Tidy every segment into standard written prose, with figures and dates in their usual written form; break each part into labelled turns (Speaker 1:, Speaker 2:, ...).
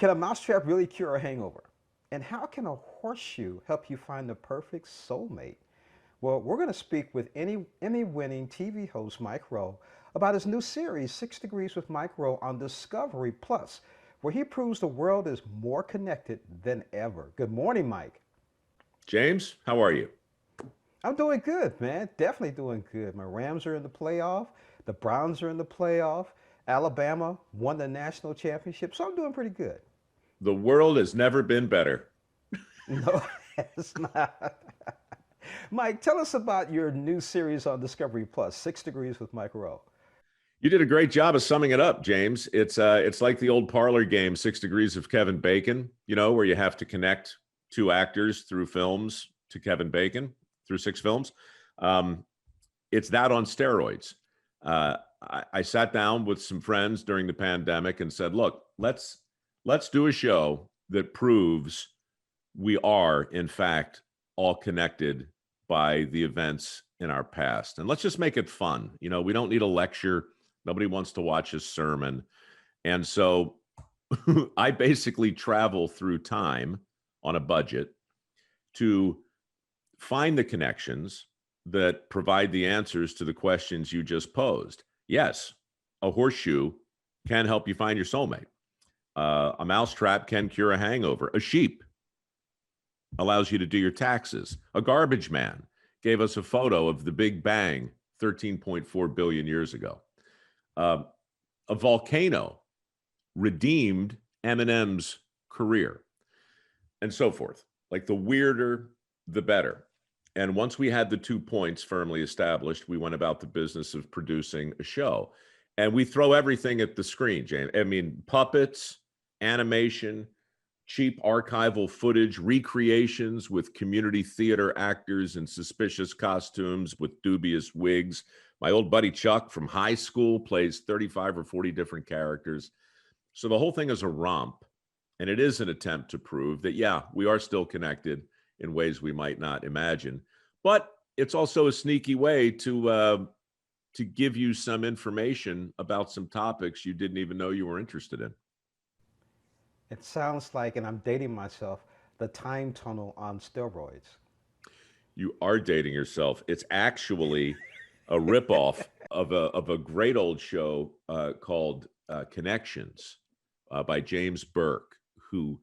Speaker 1: Can a mousetrap really cure a hangover? And how can a horseshoe help you find the perfect soulmate? Well, we're going to speak with Emmy-winning TV host Mike Rowe about his new series, 6 Degrees with Mike Rowe on Discovery Plus, where he proves the world is more connected than ever. Good morning, Mike.
Speaker 2: James, how are you?
Speaker 1: I'm doing good, man. Definitely doing good. My Rams are in the playoff. The Browns are in the playoff. Alabama won the national championship, so I'm doing pretty good.
Speaker 2: The world has never been better.
Speaker 1: No, it's not. Mike, tell us about your new series on Discovery Plus, 6 Degrees with Mike Rowe.
Speaker 2: You did a great job of summing it up, James. It's like the old parlor game, 6 Degrees of Kevin Bacon, where you have to connect two actors through films to Kevin Bacon through six films. Um, it's that on steroids. I sat down with some friends during the pandemic and said, look, let's do a show that proves we are, in fact, all connected by the events in our past. And let's just make it fun. We don't need a lecture. Nobody wants to watch a sermon. And so I basically travel through time on a budget to find the connections that provide the answers to the questions you just posed. Yes, a horseshoe can help you find your soulmate. A mousetrap can cure a hangover. A sheep allows you to do your taxes. A garbage man gave us a photo of the Big Bang 13.4 billion years ago. A volcano redeemed Eminem's career, and so forth. Like the weirder, the better. And once we had the 2 points firmly established, we went about the business of producing a show. And we throw everything at the screen, James. I mean, puppets, animation, cheap archival footage, recreations with community theater actors in suspicious costumes with dubious wigs. My old buddy Chuck from high school plays 35 or 40 different characters. So the whole thing is a romp. And it is an attempt to prove that, yeah, we are still connected in ways we might not imagine. But it's also a sneaky way to give you some information about some topics you didn't even know you were interested in.
Speaker 1: It sounds like, and I'm dating myself, the time tunnel on steroids.
Speaker 2: You are dating yourself. It's actually a ripoff of a great old show called Connections by James Burke, who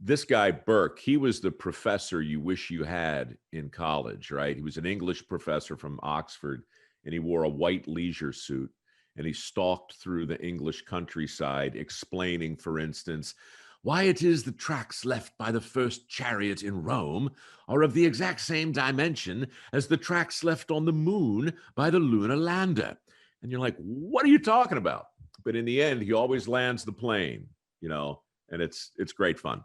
Speaker 2: this guy Burke, he was the professor you wish you had in college, right? He was an English professor from Oxford, and he wore a white leisure suit, and he stalked through the English countryside explaining, for instance, why it is the tracks left by the first chariot in Rome are of the exact same dimension as the tracks left on the moon by the lunar lander. And you're like, what are you talking about? But in the end, he always lands the plane, and it's great fun.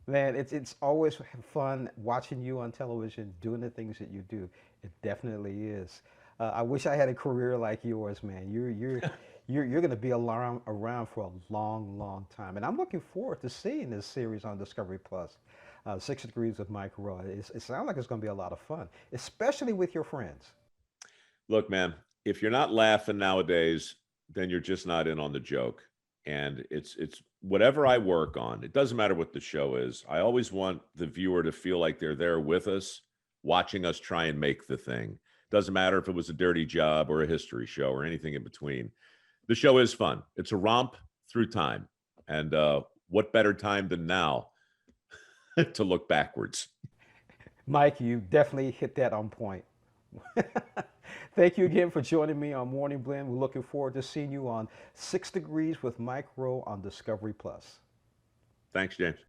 Speaker 1: Man, it's always fun watching you on television doing the things that you do. It definitely is. I wish I had a career like yours, man. You're going to be around for a long, long time, and I'm looking forward to seeing this series on Discovery Plus. 6 Degrees with Mike Roy. It sounds like it's going to be a lot of fun, especially with your friends.
Speaker 2: Look, man, if you're not laughing nowadays, then you're just not in on the joke. And it's whatever I work on. It doesn't matter what the show is. I always want the viewer to feel like they're there with us, watching us try and make the thing. Doesn't matter if it was a dirty job or a history show or anything in between. The show is fun. It's a romp through time. And what better time than now to look backwards?
Speaker 1: Mike, you definitely hit that on point. Thank you again for joining me on Morning Blend. We're looking forward to seeing you on 6 Degrees with Mike Rowe on Discovery Plus.
Speaker 2: Thanks, James.